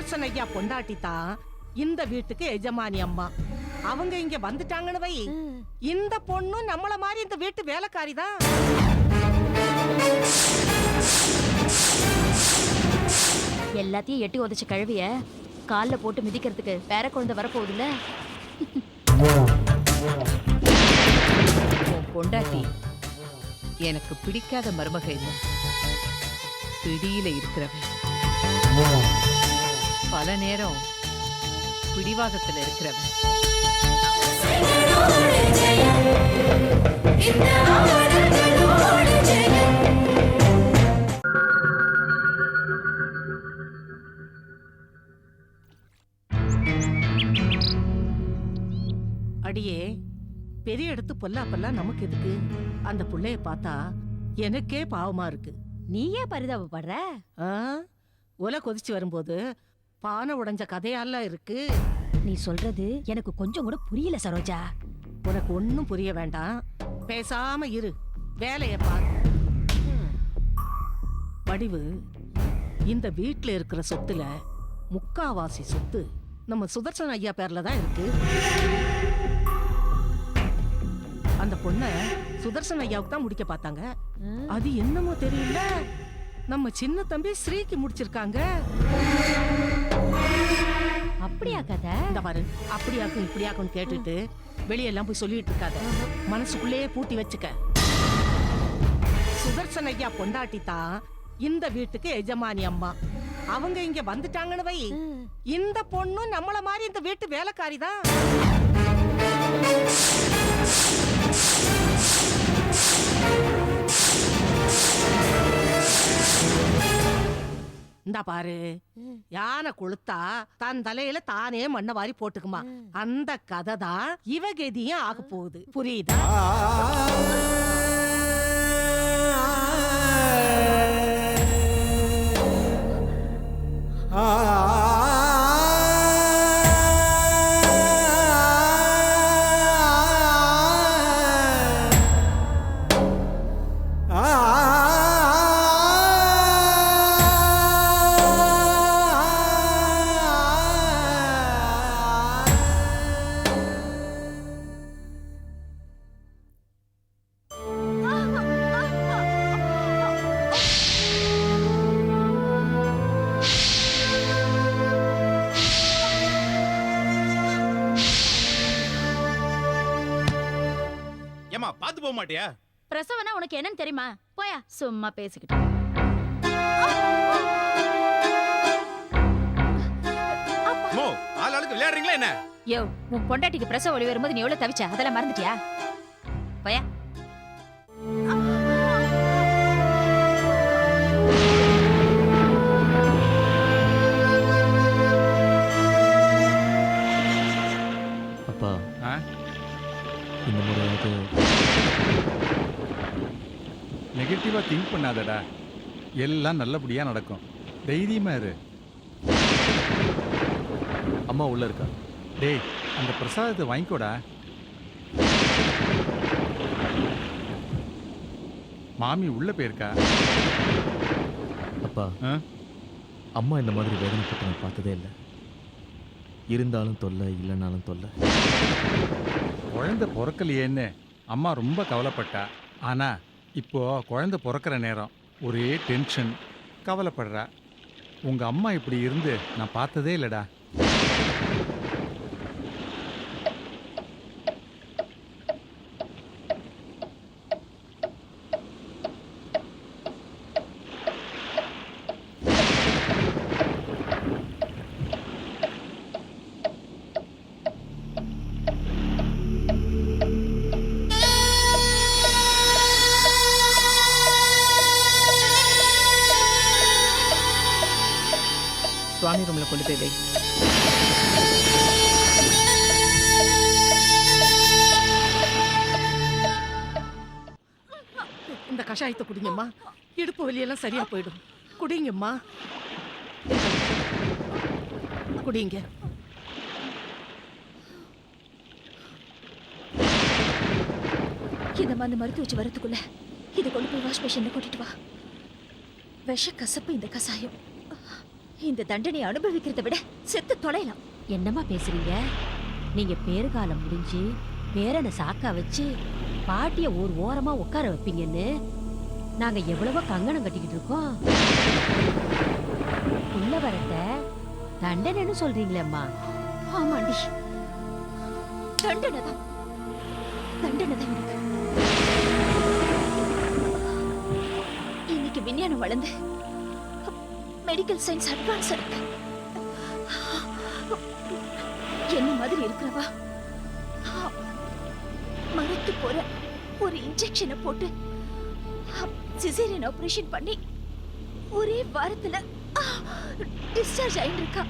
சுதர்சன் ஐயா பொண்டாட்டி தான் இந்த வீட்டுக்கு எஜமானி அம்மா. அவங்க இங்க வந்துட்டாங்கன்னு வை, இந்த பொண்ணு நம்மள மாதிரி இந்த வீட்டு வேலைக்காரி தான். எல்லாத்தையும் எட்டி உதச்ச கழுவிய கால்ல போட்டு மிதிக்கிறதுக்கு பேர குழந்தை வரப்போகுதுல்ல. பொண்டாட்டி எனக்கு பிடிக்காத மருமக இல்ல, பிடியில இருக்கிறவன். பல நேரம் பிடிவாதத்துல இருக்கிறவன். அடியே, பெரிய எடுத்து பொல்லா நமக்கு எதுக்கு? அந்த புள்ளைய பார்த்தா எனக்கே பாவமா இருக்கு. நீ ஏன் பரிதாபப்படுற? ஒலை கொதிச்சு வரும்போது பானை உடைஞ்ச கதையெல்லாம் இருக்கு. நீ சொல்றது எனக்கு கொஞ்சம் கூட புரியல சரோஜா. உனக்கு ஒன்னும் புரிய வேண்டாம், பேசாம இரு, வேலைய பாரு. வடிவு, இந்த வீட்டுல இருக்கிற சொத்துல முக்காவாசி சொத்து நம்ம சுதர்சன் ஐயா பேர்ல தான் இருக்கு. அந்த பொண்ண சுதர்சன் ஐயாவுக்கு தான் முடிக்க பார்த்தாங்க. அது என்னமோ தெரியல, நம்ம சின்ன தம்பி ஸ்ரீக்கு முடிச்சிருக்காங்க. அப்படியா கதை? இந்த பாரு, அப்படியாக்கும் இப்படியாக்கும் கேட்டுட்டு வெளியெல்லாம் போய் சொல்லிட்டு இருக்காத, மனசுக்குள்ளேயே பூட்டி வச்சுக்க. சுதர்சன் ஐயா பொண்டாட்டி தான் இந்த வீட்டுக்கு எஜமானி அம்மா. அவங்க இங்க வந்துட்டாங்கன்னு வை, இந்த பொண்ணு நம்மள மாதிரி இந்த வீட்டு வேலைக்காரி தான். இந்த பாரு, யானை கொளுத்தா தன் தலையில தானே மண்ணை வாரி போட்டுக்குமா, அந்த கதை தான் இவ கதியும் ஆக போகுது. புரியுதா? பாத்து போக மாட்டியா? பிரசவனா உனக்கு என்னன்னு தெரியுமா? போயா, சும்மா பேசிக்கிட்டு. மோ, ஆளாளுக்கு விளையாடுறீங்களா என்ன? யோ, உன் பொண்டாட்டிக்கு பிரசவ ஒளி வரும்போது நீ எவ்வளவு தவிச்ச, அதெல்லாம் மறந்துட்டியா? போயா. அப்பா, இந்த முறையாவது நெகட்டிவா திங்க் பண்ணாதடா, எல்லாம் நல்லபடியா நடக்கும், தைரியமா இரு. அம்மா உள்ள இருக்கா? டேய், அந்த பிரசாதத்தை வாங்கிக்கோடா. மாமி உள்ள போயிருக்கா. அப்பா, அம்மா இந்த மாதிரி வேதனைப்பட்டு நான் பார்த்ததே இல்லை. இருந்தாலும் தொல்லை, இல்லைனாலும் தொல்லை. குழந்தை பிறக்கலையேன்னு அம்மா ரொம்ப கவலைப்பட்டா. ஆனா இப்போ குழந்தை பிறக்கிற நேரம், ஒரே டென்ஷன், கவலைப்படுறா. உங்க அம்மா இப்படி இருந்து நான் பார்த்ததே இல்லடா. சுவாமி ரூம்ல கொண்டு போய் வை. இந்த கஷாயத்தை குடிங்கம்மா, இடுப்பு வலியெல்லாம் சரியா போயிடும். குடிங்கம்மா, குடிங்க. இந்த மாதிரி மருத்துவ வச்சு வரதுக்குள்ள இதை கொண்டு போய் வாஷ் மிஷின்ல கொட்டிட்டு வா. விஷ கசப்பு இந்த கசாயம். இந்த தண்டனை அனுபவிக்கிறத விட செத்து தொலைலாம். என்னம்மா பேசுறீங்க? நீங்க பேறுகாலம் முடிஞ்சு பேரனை சாக்கா வச்சு பாட்டிய ஒரு ஓரமா உட்கார வைப்பீங்கன்னு நாங்க எவ்வளவோ கங்கணம் கட்டிக்கிட்டு இருக்கோம். உள்ள வரத தண்டனைன்னு சொல்றீங்களேம்மா? ஆமாண்டி, தண்டனை தான் எனக்கு. இன்னைக்கு விஞ்ஞானம் வளர்ந்து மெடிக்கல் சயின்ஸ் அட்வான்ஸ் இருக்கு. என்ன மாதிரி இருக்கிறவா மரத்து போற ஒரு இன்ஜெக்ஷனை போட்டு சிசேரியன் ஆபரேஷன் பண்ணி ஒரே வாரத்துல டிஸ்சார்ஜ் ஆயிட்டு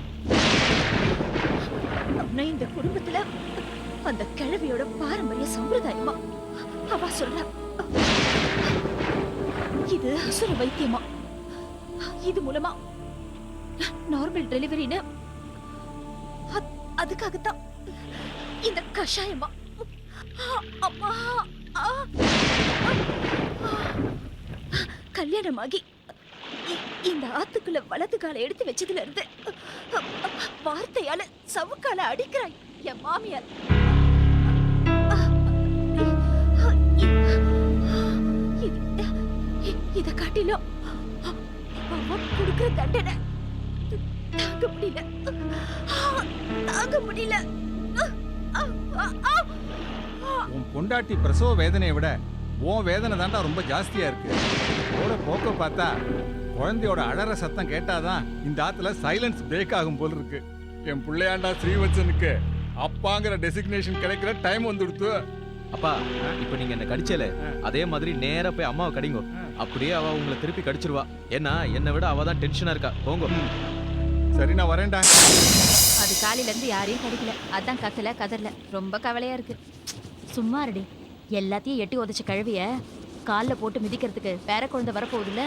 நான் இந்த குடும்பத்துல அந்த கிழவியோட பாரம்பரிய சம்பிரதாயமா அவ சொல்ற. இது அசுர வைத்தியமா? இது மூலமா நார்மல் டெலிவரின்னு அதுக்காகத்தான் இந்த கஷாயமா? அம்மா, கல்யாணமாகி இந்த ஆத்துக்குள்ள வலது காலை எடுத்து வச்சதுல இருந்து வார்த்தையால சவுக்கால அடிக்கிறாய் என் மாமியார். இத காட்டிலும் கொடுக்கிற தண்டனை தாங்க முடியல. உன் பொண்டாட்டி பிரசவ வேதனையை விட உன் வேதனை தாண்டா ரொம்ப ஜாஸ்தியா இருக்கு. ஓட போக்க பார்த்தா குழந்தையோட அழற சத்தம் கேட்டாதான் இந்த ஆத்துல சைலன்ஸ் பிரேக் ஆகும் போல இருக்கு. என் பிள்ளையாண்டா ஸ்ரீவத்சனுக்கு அப்பாங்கிற டெசிக்னேஷன் கிடைக்கிற டைம் வந்துடுத்து. அப்பா, இப்ப நீங்க என்ன கடிச்சல அதே மாதிரி நேரா போய் அம்மாவை கடிங்க. அப்படியே அவ உங்களை திருப்பி கடிச்சிருவா. ஏன்னா என்னை விட அவ தான் டென்ஷனா இருக்கா. போங்க. சரி, நான் வரேன்டா. அது காலையில இருந்து யாரையும் கடிக்கல, அதான் கத்தல கதறல. ரொம்ப கவலையா இருக்கு. சும்மா இருடி. எல்லாத்தையும் எட்டி உதச்ச கழுவிய கால்ல போட்டு மிதிக்கிறதுக்கு பேர குழந்தை வரப்போகுதுல்ல.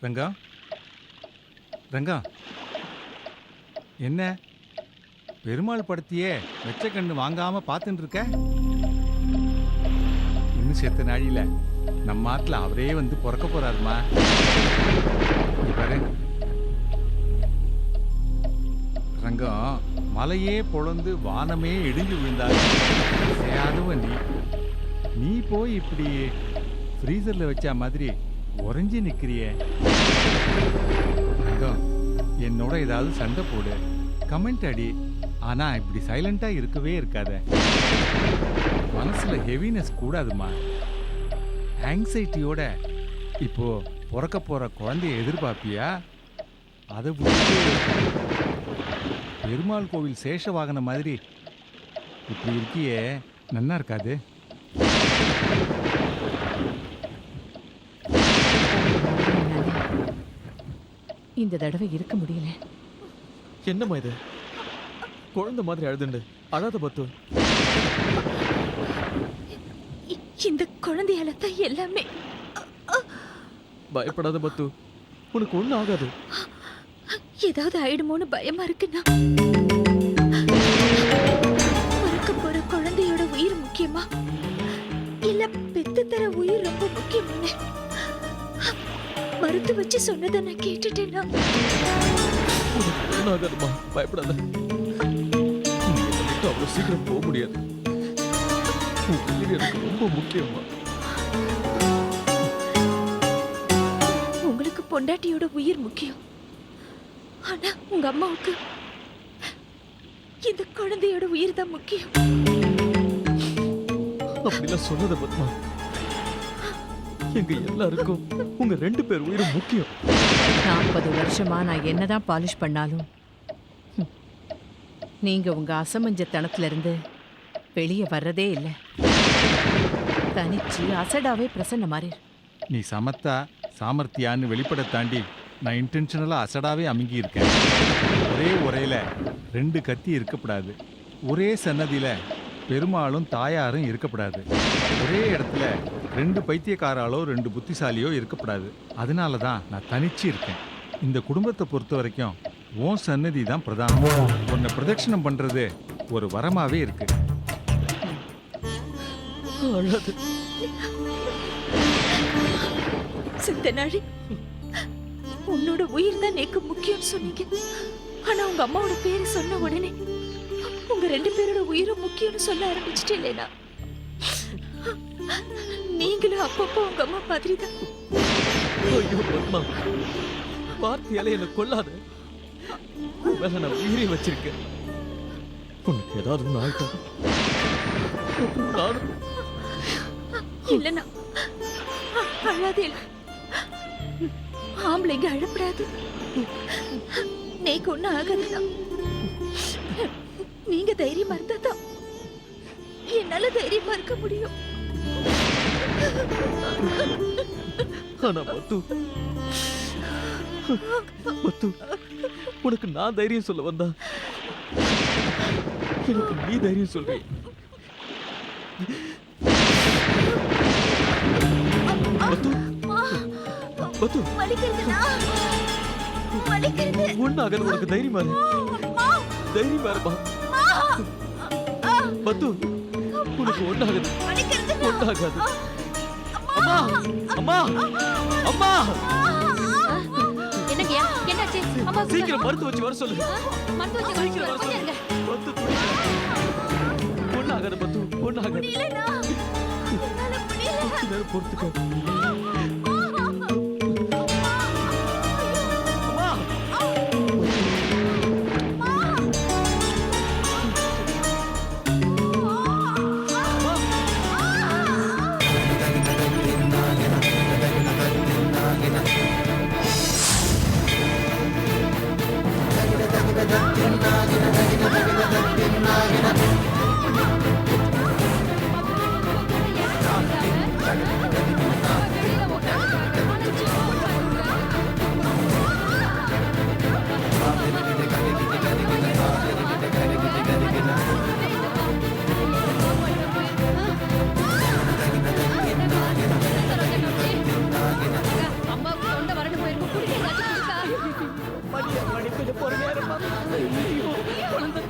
ரங்கா, ரங்கா, என்ன பெருமாள் படத்தையே வெச்ச கண்ணு வாங்காம பார்த்துட்டு இருக்க? இன்னும் சேர்த்த நாழியில நம்ம ஆத்துல அவரே வந்து பிறக்க போறாருமா. பாரு ரங்கம், மலையே பொழந்து வானமே இடிஞ்சு விழுந்தாலும் நீ போய் இப்படி ஃப்ரீசர்ல வச்ச மாதிரி உறைஞ்சி நிக்கிறியே. ரங்கம், என்னோட ஏதாவது சண்டை போடு, கமெண்ட் அடி. ஆனா இப்படி சைலண்டா இருக்கவே இருக்காத. மனசுல ஹெவினஸ் கூடாதுமா. ஆங்ஸைட்டியோட இப்போ பிறக்க போற குழந்தைய எதிர்பார்ப்பியா? அதை விட்டு பெருமாள் கோவில் சேஷ வாகன மாதிரி இப்படி இருக்கியே, நன்னா இருக்காது. இந்த தடவை இருக்க முடியல. என்னம்மா இது? குழந்தை மாதிரி அழுதுண்டு அழாத பத்து. இந்த குழந்தையால தான் எல்லாமே. பயப்படாத பத்து, உனக்கு ஒண்ணு ஆகாது. ஏதாவது ஆயிடுமோன்னு பயமா இருக்குன்னா பிறக்க போற குழந்தையோட உயிர் முக்கியமா இல்ல பெத்து தர உயிர் ரொம்ப முக்கியம்னு மறுத்து வச்சு சொன்னதை நான் கேட்டுட்டேன்னா. உனக்கு ஒண்ணு ஆகாதுமா, பயப்படாத. அவ்வளவு சீக்கிரம் போக முடியாது. எனக்கு ரொம்ப முக்கியமா. உங்களுக்கு பொண்டாட்டியோட உயிர் முக்கியம். ஆனா உங்க அம்மாவுக்கு இந்த குழந்தையோட உயிர் தான் முக்கியம். அப்படிலாம் சொன்னத பத்மா, எங்க எல்லாருக்கும் உங்க 2 பேர் உயிரும் முக்கியம். 40 வருஷமா நான் என்னதான் பாலிஷ் பண்ணாலும் நீங்க உங்க அசமஞ்சத்தனத்துல இருந்து வெளியே வர்றதே இல்லை. தனிச்சு அசடாவே பிரசன்ன மாதிரி. நீ சமத்தா சாமர்த்தியான்னு வெளிப்பட தாண்டி நான் இன்டென்ஷனலாக அசடாவே அமுங்கி இருக்கேன். ஒரே உரையில 2 கத்தி இருக்கக்கூடாது. ஒரே சன்னதியில பெருமாளும் தாயாரும் இருக்கக்கூடாது. ஒரே இடத்துல 2 பைத்தியக்காராலோ 2 புத்திசாலியோ இருக்கக்கூடாது. அதனால தான் நான் தனிச்சு இருக்கேன். இந்த குடும்பத்தை பொறுத்த வரைக்கும் உன் சன்னதி தான் பிரதானம். உன்னை பிரதட்சணம் பண்றது ஒரு வரமாவே இருக்கு. அழாது. சித்தனாழி, உன்னோட உயிர் தான் எனக்கு முக்கியம்னு சொன்னீங்க. ஆனா உங்க அம்மாவோட பேரு சொன்ன உடனே உங்க 2 பேரோட உயிரும் முக்கியம்னு சொல்ல ஆரம்பிச்சுட்டு இல்லைனா நீங்களும் அப்பப்போ உங்க அம்மா மாதிரி தான். ஐயோ பத்மா, வார்த்தையால என்ன கொல்லாத. உன் மேல நான் உயிரை வச்சிருக்கேன். உனக்கு ஏதாவது ஒண்ணு ஆயிட்டா நானும் இல்லனா அழாதே. ஆம்பளைங்க அழப்படாது. நீக்கு ஒன்னும் ஆகாதுதான். நீங்க தைரியமா இருந்தாதான் என்னால தைரியமா இருக்க முடியும். ஆனா மத்து, மத்து, உனக்கு நான் தைரியம் சொல்ல வந்தா எனக்கு நீ தைரியம் சொல்ற. மத்து, மத்து, ஒன்னாக உனக்கு தைரியமா இரு. தைரியமா இருப்பா மத்து. உனக்கு ஒன்னாகுது, ஒன்னாகாது. அம்மா, அம்மா, அம்மா, என்னங்கயா என்னாச்சு? அம்மா சீக்கிரம் மருந்து வச்சு வர சொல்லு. மருந்து வச்சு சீக்கிரம் வர சொல்லு. மத்து, ஒன்னாகாது மத்து, ஒன்னாகாது. கொஞ்ச நேரம் பொறுத்துக்க.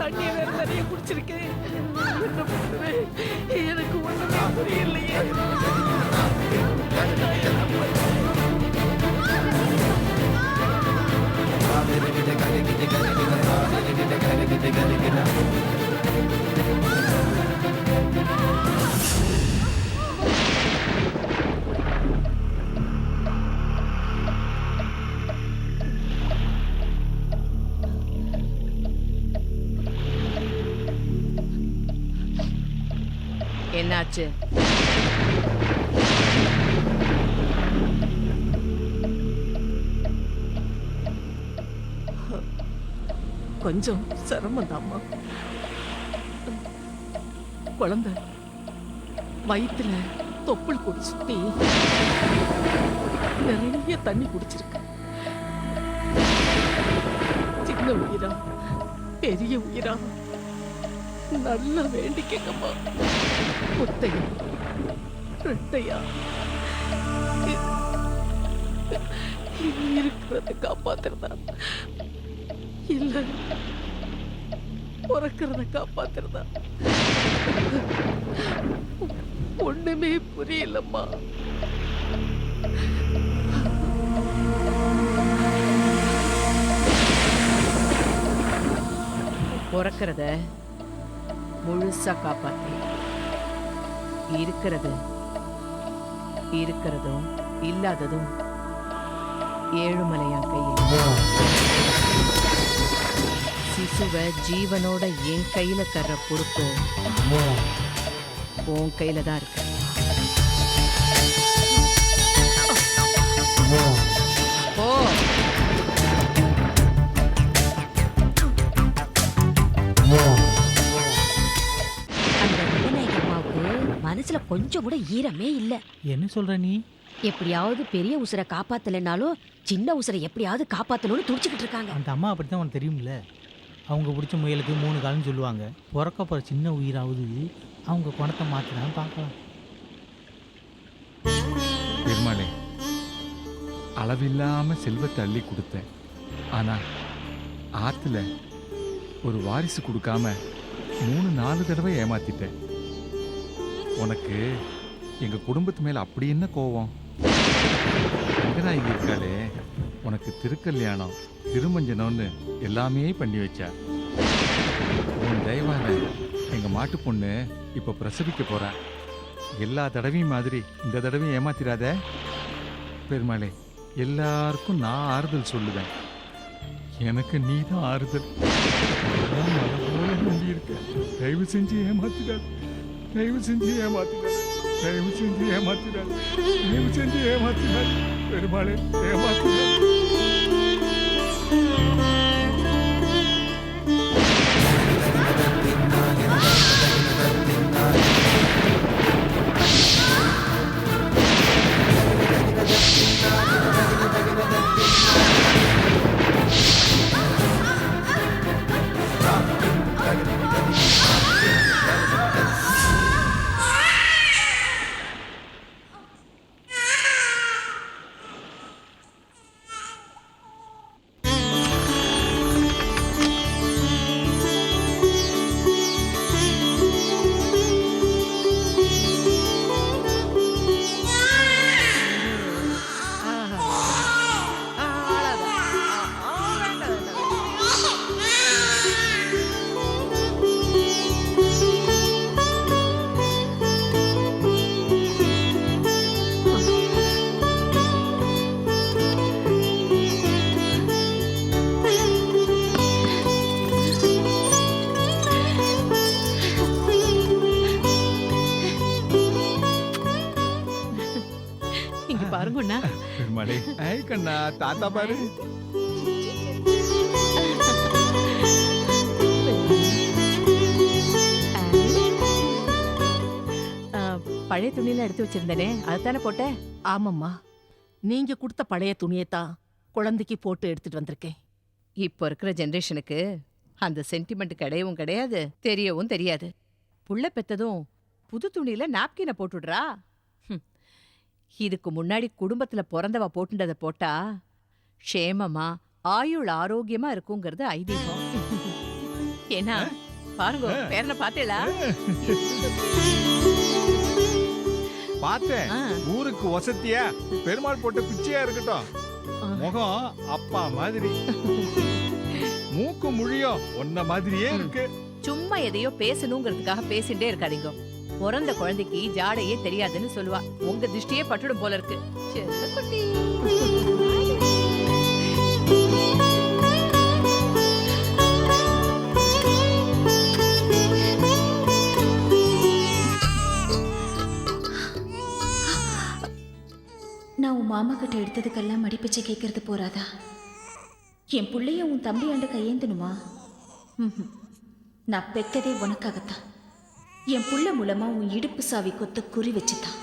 தண்ணியை வேற நிறைய குடிச்சிருக்கேன். என்ன பண்ணுவேன்? எனக்கு ஒண்ணுமே புரியலையே. என்னாச்சு? கொஞ்சம் சிரமம்தாம்மா. குழந்தை வயிற்றுல தொப்புள் கொடி சுத்தி நிறைய தண்ணி குடிச்சிருக்கு. சின்ன உயிரா பெரிய உயிரா நல்லா வேண்டிக்கங்கம்மா. ஒத்தையா ரெட்டையா இருக்கிறத காப்பாத்துறதா இல்ல பிறக்கிறத காப்பாத்துறதா ஒண்ணுமே புரியலம்மா. பிறக்கிறத முழுசா காப்பாத்தி, இருக்கிறதும் இல்லாததும் ஏழுமலையான் கையில். சிசுவை ஜீவனோட என் கையில தர்ற பொறுப்பு உன் கையில தான் இருக்கு. போ. மனசுல கொஞ்சம் கூட ஈரமே இல்ல. என்ன சொல்ற நீ? எப்படியாவது பெரிய உசுரை காப்பாத்தலைனாலும் சின்ன உசுரை எப்படியாவது காப்பாத்தணும்னு துடிச்சுக்கிட்டு இருக்காங்க. அந்த அம்மா அப்படித்தான் உனக்கு தெரியும்ல. அவங்க பிடிச்ச முயலுக்கு 3 கால்னு சொல்லுவாங்க. பிறக்க போகிற சின்ன உயிராவது அவங்க குணத்தை மாற்றினாலும் பார்க்கலாம். பெருமாளே, அளவில்லாம செல்வத்தை அள்ளி கொடுத்தேன். ஆனா ஆத்துல ஒரு வாரிசு கொடுக்காம 3-4 தடவை ஏமாத்திட்டேன். உனக்கு எங்க குடும்பத்து மேல அப்படி என்ன கோவம்? ரங்கநாயகி இருக்காளே, உனக்கு திருக்கல்யாணம் திருமஞ்சனம்னு எல்லாமே பண்ணி வச்சா. உன் தயவால எங்க மாட்டு பொண்ணு இப்ப பிரசவிக்க போறா. எல்லா தடவையும் மாதிரி இந்த தடவையும் ஏமாத்திராத பெருமாளே. எல்லாருக்கும் நான் ஆறுதல் சொல்லுவேன், எனக்கு நீ தான் ஆறுதல். நான் மலை போல நம்பி இருக்கேன். தயவு செஞ்சு ஏமாத்திடாது, தயவு செஞ்சு ஏமாத்திடாது, தயவு செஞ்சு ஏமாத்திடாது, தயவு செஞ்சு ஏமாத்திடாது பெருமாளே, ஏமாத்திடாது. இங்க பாருங்கண்ணா. பெருமாளே, ஐ கண்ணா, தாத்தா பாரு. பழைய துணியெல்லாம் எடுத்து வச்சிருந்தேனே, அதுதானே போட்ட? ஆமாம்மா, நீங்க கொடுத்த பழைய துணியைத்தான் குழந்தைக்கு போட்டு எடுத்துட்டு வந்திருக்கேன். இப்போ இருக்கிற ஜெனரேஷனுக்கு அந்த சென்டிமெண்ட் கிடையவும் கிடையாது, தெரியவும் தெரியாது. புள்ள பெத்ததும் புது துணியில நாப்கினை போட்டுடுறா. இதுக்கு முன்னாடி குடும்பத்துல பிறந்தவ போட்டுண்டதை போட்டா க்ஷேமமா ஆயுள் ஆரோக்கியமா இருக்குங்கிறது ஐதீகம். ஏன்னா பாருங்க, பேரனை பார்த்தேளா? பார்த்தேன். ஊருக்கு வசதியா பெருமாள் போட்ட பிச்சையா இருக்கட்டும். முகம் அப்பா மாதிரி, மூக்கு முழியும் ஒன்ன மாதிரியே இருக்கு. சும்மா எதையோ பேசணுங்கிறதுக்காக பேசிட்டே இருக்காதீங்க. பிறந்த குழந்தைக்கு ஜாடையே தெரியாதுன்னு சொல்லுவா. உங்க திருஷ்டியே பட்டுடும் போல இருக்கு. செல்லக்குட்டி. நான் உன் மாமா கிட்ட எடுத்ததுக்கெல்லாம் மடிப்பிச்சை கேட்கறது போறாதா? என் பிள்ளைய உன் தம்பி ஆண்டு கையேந்தணுமா? நான் பெத்ததே உனக்காகத்தான். என் புள்ள மூலமா உன் இடுப்பு சாவி கொத்த குறி வச்சுதான்.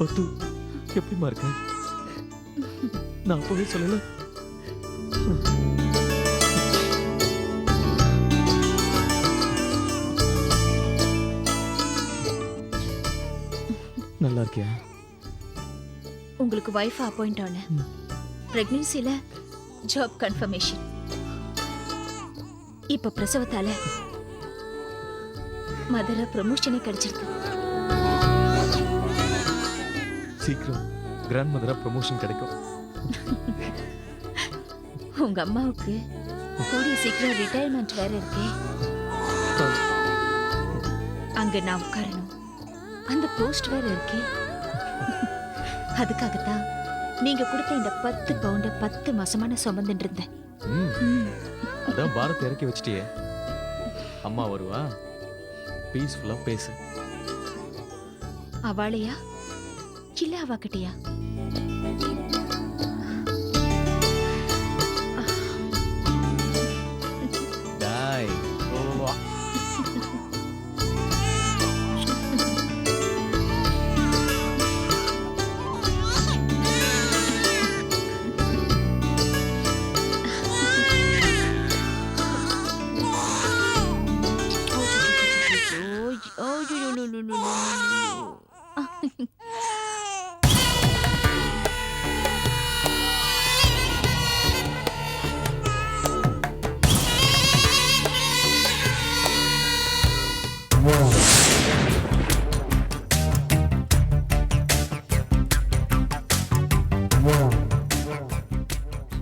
பத்து எப்படிமா இருக்க? நான் போய் சொல்லல. நல்லா இருக்கியா? உங்களுக்கு வைஃப் அப்பாயிண்ட் ஆன பிரெக்னன்சில ஜாப் கன்ஃபர்மேஷன். இப்ப பிரசவத்தால மதர ப்ரமோஷனே கிடைச்சிருக்கு. சீக்கிரம் கிராண்ட் மதரா ப்ரமோஷன் கிடைக்கும். உங்க அம்மாவுக்கு கூடிய சீக்கிரம் ரிட்டையர்மெண்ட் வேற இருக்கே. அங்க நான் உட்காரணும். அந்த போஸ்ட் வேற இருக்கே. அதுக்காகத்தான் நீங்க கொடுத்த இந்த 10 பவுண்ட 10 மாசமா நான் சுமந்துட்டு இருந்தேன். அதான் பாரத் இறக்கி வச்சிட்டியே. அம்மா வருவா, பீஸ்ஃபுல்லா பேசு. அவளையா இல்ல அவகிட்டயா? டாய், வா.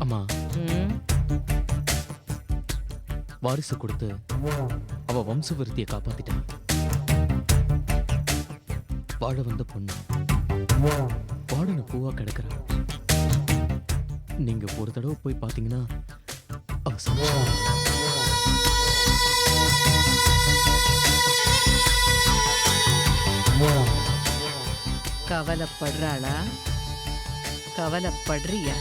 அம்மா ம், வாரிசு கொடுத்து அவ வம்ச விருத்தியை காப்பாத்திட்டான். வாழ வந்த பொண்ணு வாடின பூவா கிடக்குறா. நீங்க ஒரு தடவை போய் பாத்தீங்கன்னா அவ சந்தோஷம். கவலைப்படுறாளா? கவலைப்படுறியா?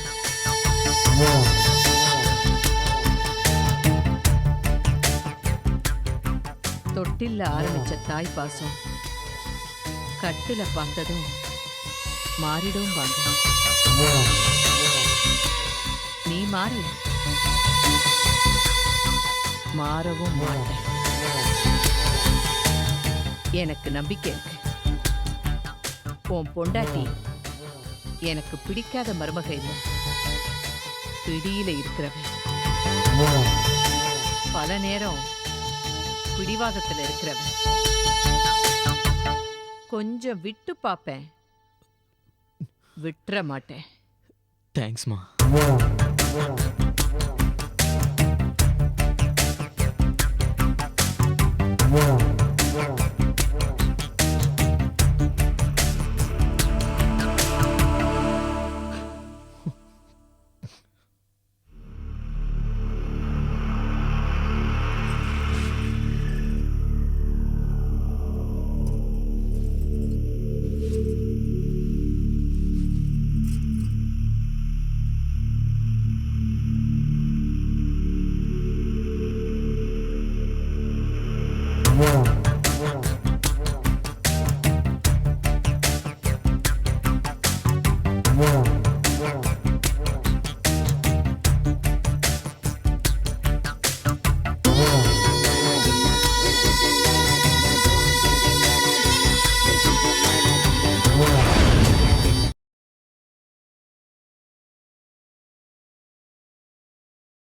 தொட்டில்ல ஆரம்பிச்ச தாய் பாசம் கட்டுல பார்த்ததும் மாறிடும் வாங்க. நீ மாறல, மாறவும் மாட்டேன். எனக்கு நம்பிக்கை இருக்கு. உன் பொண்டாட்டி எனக்கு பிடிக்காத மருமக இல்ல, பிடியில இருக்கிறவன். பல நேரம் பிடிவாதத்துல இருக்கிறவன். கொஞ்சம் விட்டு பாப்பேன், விட்டுற மாட்டேன். தேங்க்ஸ்மா. Wow.